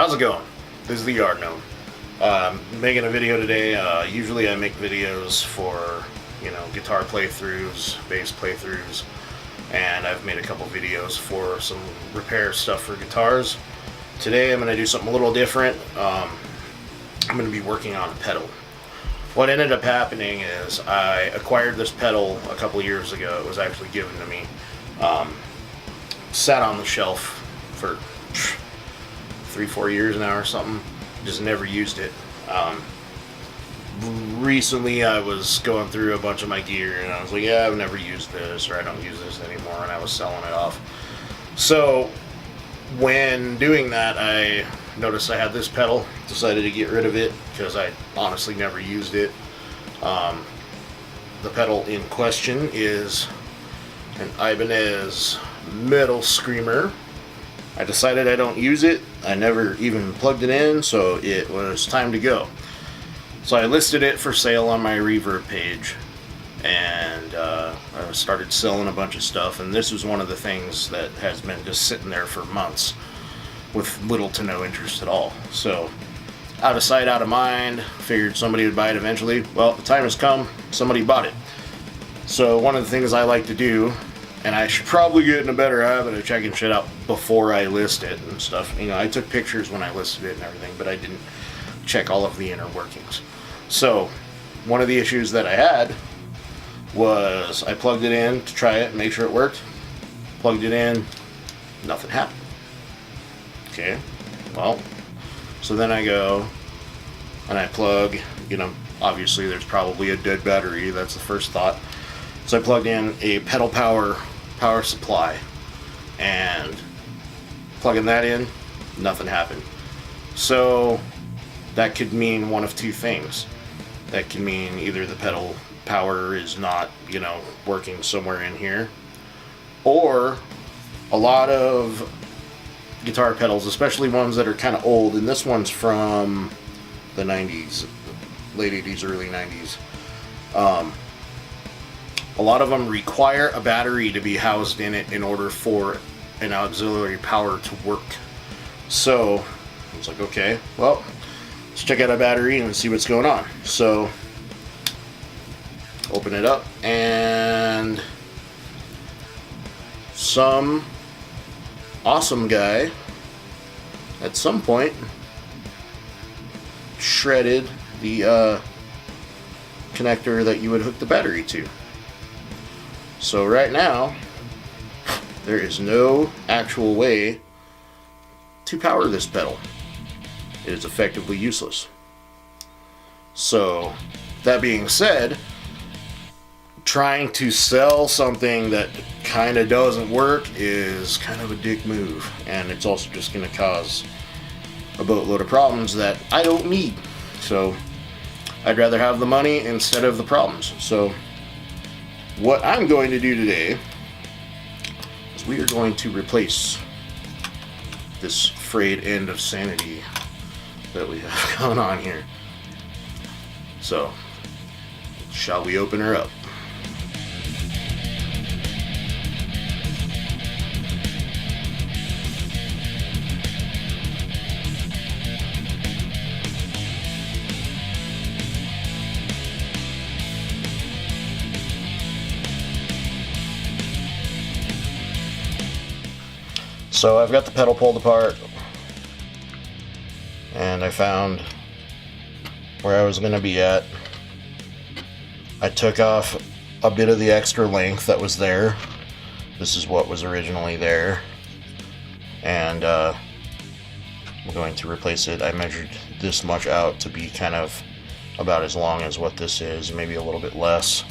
How's it going? This is the Yard Gnome. Making a video today. Usually I make videos for, guitar playthroughs, bass playthroughs, and I've made a couple videos for some repair stuff for guitars. Today I'm going to do something a little different. I'm going to be working on a pedal. What ended up happening is I acquired this pedal a couple years ago. It was actually given to me. Sat on the shelf for 3-4 years now or something. Just never used it. Recently I was going through a bunch of my gear and I was like, yeah, I've never used this, or I don't use this anymore, and I was selling it off. So when doing that, I noticed I had this pedal, decided to get rid of it because I honestly never used it. The pedal in question is an Ibanez Metal Screamer. I decided I don't use it. I never even plugged it in, so it was time to go. So I listed it for sale on my Reverb page, and I started selling a bunch of stuff, and this was one of the things that has been just sitting there for months with little to no interest at all. So out of sight, out of mind, figured somebody would buy it eventually. Well, the time has come, somebody bought it. So one of the things I like to do, and I should probably get in a better habit of checking shit out before I list it and stuff. I took pictures when I listed it and everything, but I didn't check all of the inner workings. So one of the issues that I had was I plugged it in to try it and make sure it worked. Plugged it in, nothing happened. Okay, well, so then I go and I plug, obviously there's probably a dead battery. That's the first thought. So I plugged in a pedal power supply, and plugging that in, nothing happened. So that could mean one of two things. That could mean either the pedal power is not, working somewhere in here, or a lot of guitar pedals, especially ones that are kind of old, and this one's from the 90s, late 80s, early 90s. A lot of them require a battery to be housed in it in order for an auxiliary power to work. So I was like, okay, well, let's check out a battery and see what's going on. So open it up, and some awesome guy at some point shredded the connector that you would hook the battery to. So right now there is no actual way to power this pedal. It is effectively useless. So that being said, trying to sell something that kind of doesn't work is kind of a dick move, and it's also just going to cause a boatload of problems that I don't need. So I'd rather have the money instead of the problems. So what I'm going to do today is we are going to replace this frayed end of sanity that we have going on here. So shall we open her up? So I've got the pedal pulled apart, and I found where I was going to be at. I took off a bit of the extra length that was there. This is what was originally there, and I'm going to replace it. I measured this much out to be kind of about as long as what this is, maybe a little bit less.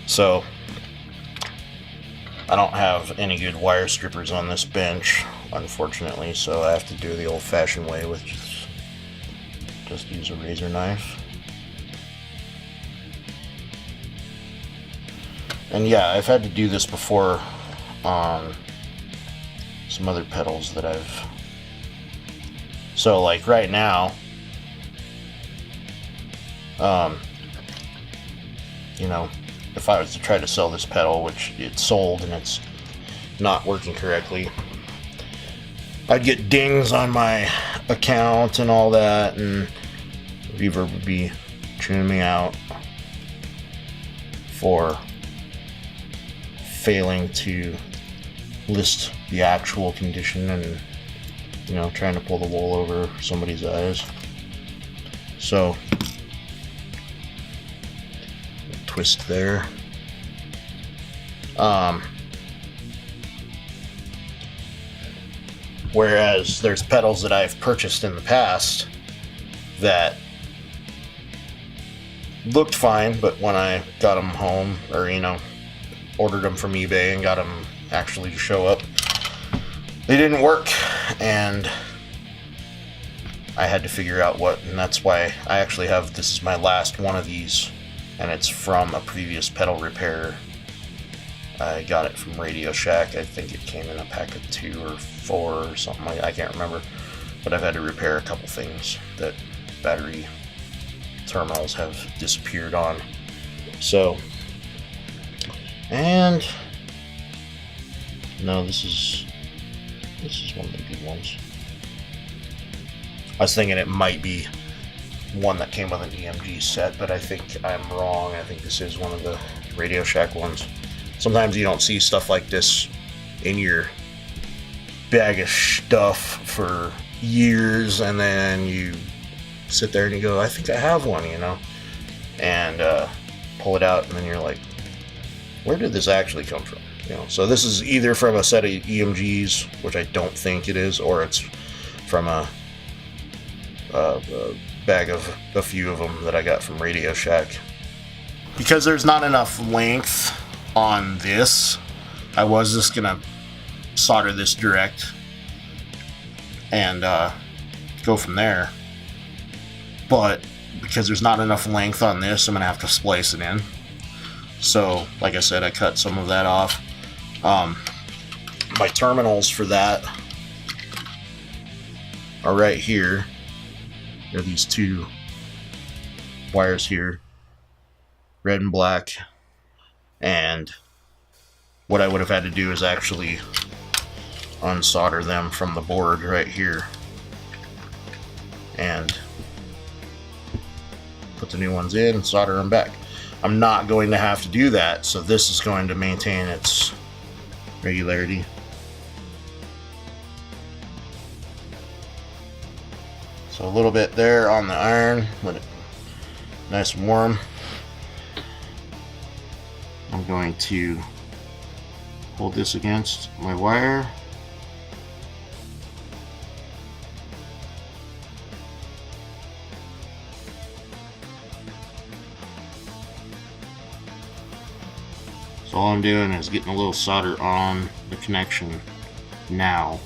So I don't have any good wire strippers on this bench, unfortunately, so I have to do the old-fashioned way with just use a razor knife. And yeah, I've had to do this before on some other pedals that I've... So like right now, if I was to try to sell this pedal, which it's sold and it's not working correctly, I'd get dings on my account and all that, and Reverb would be tuning me out for failing to list the actual condition and, you know, trying to pull the wool over somebody's eyes. So, twist there. Whereas there's pedals that I've purchased in the past that looked fine, but when I got them home, or, you know, ordered them from eBay and got them actually to show up, they didn't work, and I had to figure out what, and that's why I actually have, this is my last one of these, and it's from a previous pedal repair. I got it from Radio Shack. I think it came in a pack of 2 or 4 or something like that. I can't remember, but I've had to repair a couple things that battery terminals have disappeared on. So, and no, this is one of the good ones. I was thinking it might be one that came with an EMG set, but I think I'm wrong. I think this is one of the Radio Shack ones. Sometimes you don't see stuff like this in your bag of stuff for years, and then you sit there and you go, I think I have one, you know, and pull it out, and then you're like, where did this actually come from? You know, so this is either from a set of EMGs, which I don't think it is, or it's from a bag of a few of them that I got from Radio Shack. Because there's not enough length on this, I was just gonna solder this direct and go from there, but because there's not enough length on this, I'm gonna have to splice it in. So like I said, I cut some of that off. My terminals for that are right here. There are these 2 wires here, red and black, and what I would have had to do is actually unsolder them from the board right here and put the new ones in and solder them back. I'm not going to have to do that, so this is going to maintain its regularity. So a little bit there on the iron, let it nice and warm. I'm going to hold this against my wire. So all I'm doing is getting a little solder on the connection now,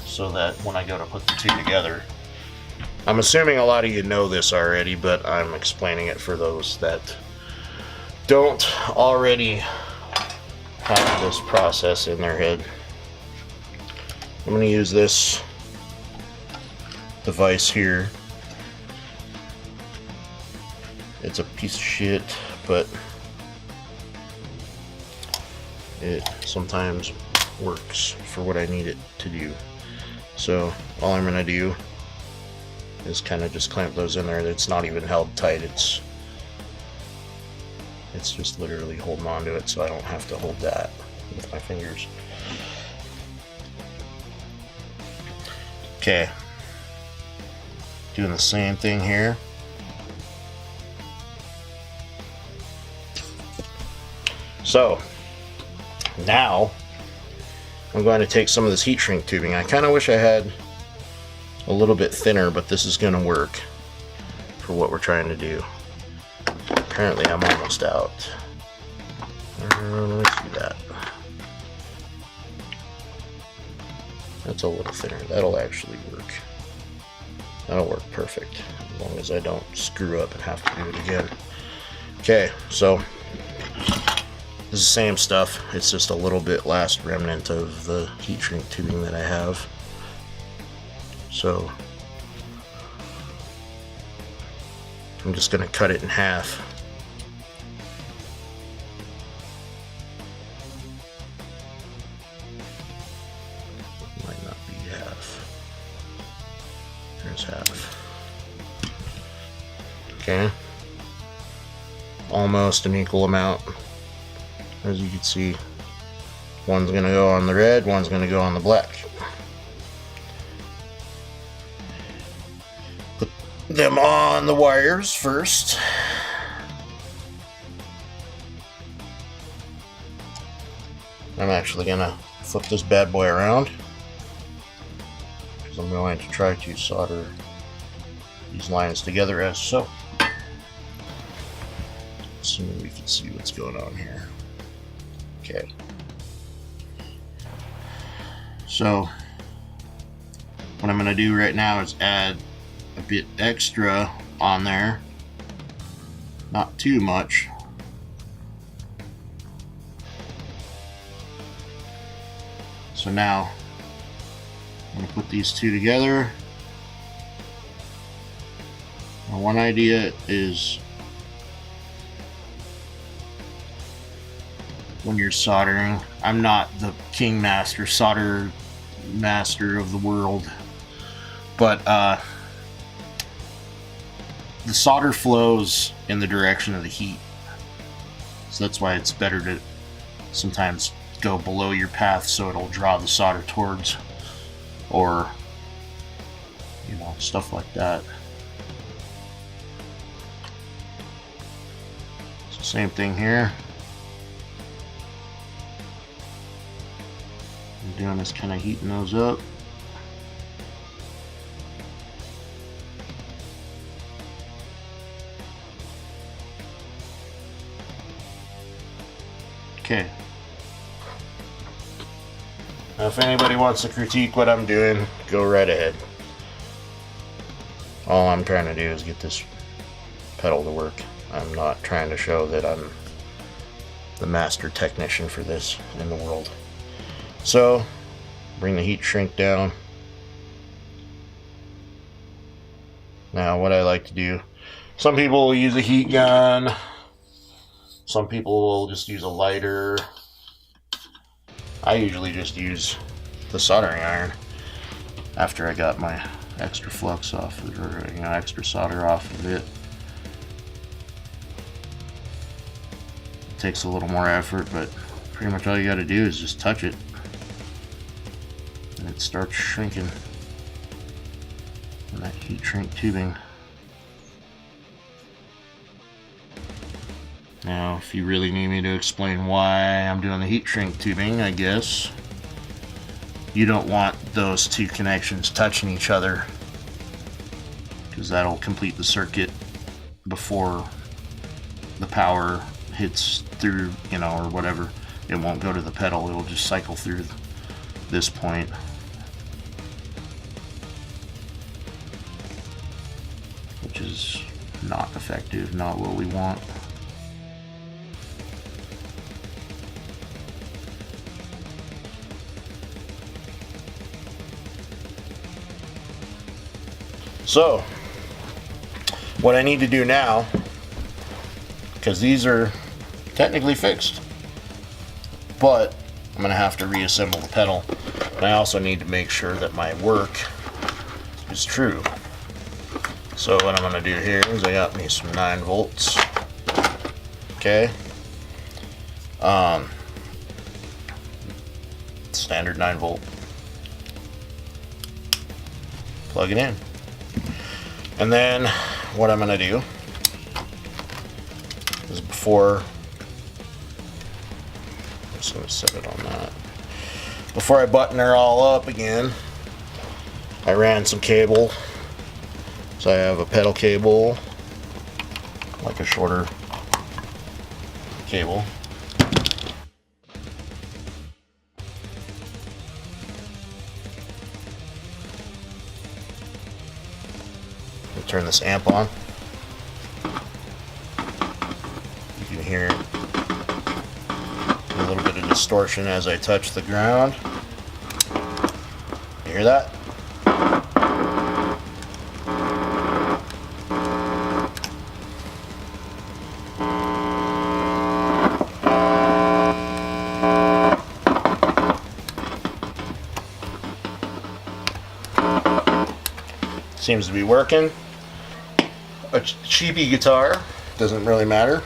so that when I go to put the 2 together, I'm assuming a lot of you know this already, but I'm explaining it for those that don't already have this process in their head. I'm going to use this device here. It's a piece of shit, but it sometimes works for what I need it to do. So all I'm going to do is kind of just clamp those in there. It's not even held tight. It's just literally holding on to it, so I don't have to hold that with my fingers. Okay, doing the same thing here. So now I'm going to take some of this heat shrink tubing. I kind of wish I had a little bit thinner, but this is going to work for what we're trying to do. Apparently I'm almost out. Let me see that. That's a little thinner. That'll actually work. That'll work perfect, as long as I don't screw up and have to do it again. Okay, so this is the same stuff. It's just a little bit last remnant of the heat shrink tubing that I have. So I'm just going to cut it in half. Okay. Almost an equal amount. As you can see, one's going to go on the red, one's going to go on the black. Put them on the wires first. I'm actually going to flip this bad boy around because I'm going to try to solder these lines together as so. Assuming we can see what's going on here. Okay. So what I'm going to do right now is add a bit extra on there. Not too much. So now I'm going to put these two together. Now one idea is when you're soldering, I'm not the king master solder master of the world, but the solder flows in the direction of the heat, so that's why it's better to sometimes go below your path so it'll draw the solder towards, or you know, stuff like that. So same thing here. I'm doing is kind of heating those up. Okay. Now if anybody wants to critique what I'm doing, go right ahead. All I'm trying to do is get this pedal to work. I'm not trying to show that I'm the master technician for this in the world. So, bring the heat shrink down. Now what I like to do, some people will use a heat gun, some people will just use a lighter. I usually just use the soldering iron after I got my extra flux off, or you know, extra solder off of it. It takes a little more effort, but pretty much all you got to do is just touch it and it starts shrinking in that heat shrink tubing. Now, if you really need me to explain why I'm doing the heat shrink tubing, I guess you don't want those two connections touching each other, because that'll complete the circuit before the power hits through, you know, or whatever. It won't go to the pedal, it'll just cycle through this point. Which is not effective, not what we want. So, what I need to do now, because these are technically fixed, but I'm going to have to reassemble the pedal, and I also need to make sure that my work is true. So what I'm going to do here is I got me some 9 volts, okay, standard 9 volt, plug it in. And then what I'm going to do is, before, I'm just going to set it on that. Before I button her all up again, I ran some cable. So I have a pedal cable, like a shorter cable. Turn this amp on. You can hear a little bit of distortion as I touch the ground. You hear that? Seems to be working. a cheapy guitar, doesn't really matter.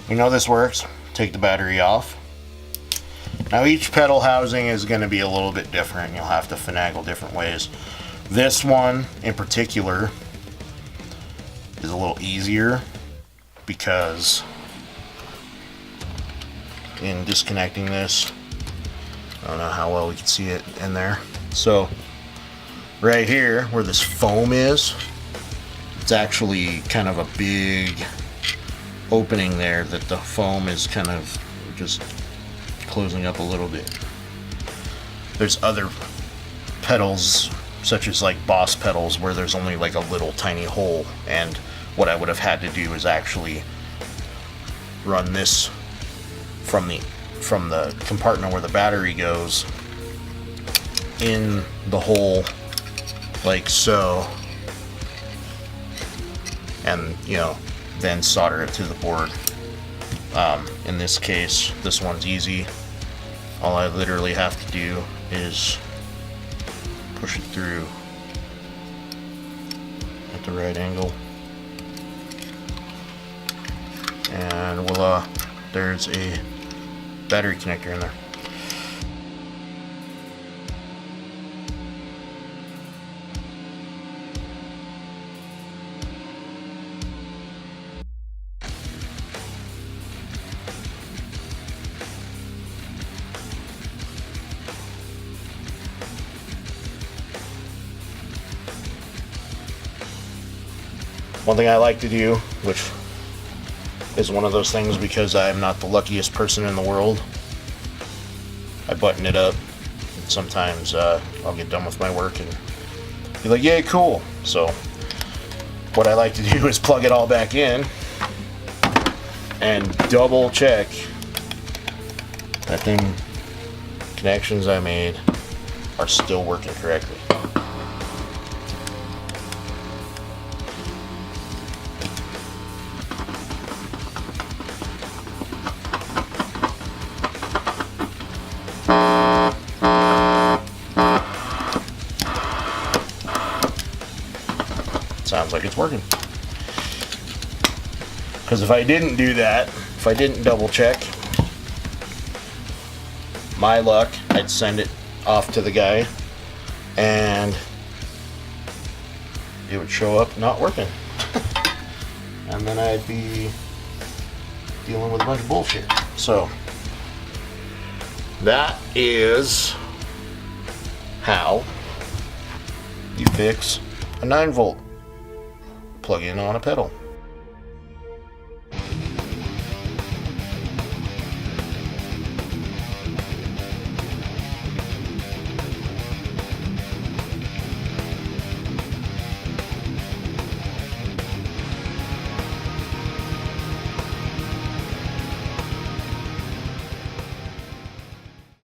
You know this works. Take the battery off. Now each pedal housing is going to be a little bit different. You'll have to finagle different ways. This one in particular is a little easier because in disconnecting this, I don't know how well we can see it in there. So right here where this foam is, it's actually kind of a big opening there that the foam is kind of just closing up a little bit. There's other pedals such as like Boss pedals where there's only like a little tiny hole, and what I would have had to do is actually run this from the compartment where the battery goes in the hole like so, and you know, then solder it to the board. In this case, this one's easy. All I literally have to do is push it through at the right angle, and voila, there's a battery connector in there. One thing I like to do, which is one of those things because I'm not the luckiest person in the world, I button it up. And sometimes I'll get done with my work and be like, yay, cool. So what I like to do is plug it all back in and double check that them connections I made are still working correctly. Sounds like it's working. Because if I didn't do that, if I didn't double check, my luck, I'd send it off to the guy and it would show up not working. And then I'd be dealing with a bunch of bullshit. So that is how you fix a 9-volt plug-in on a pedal.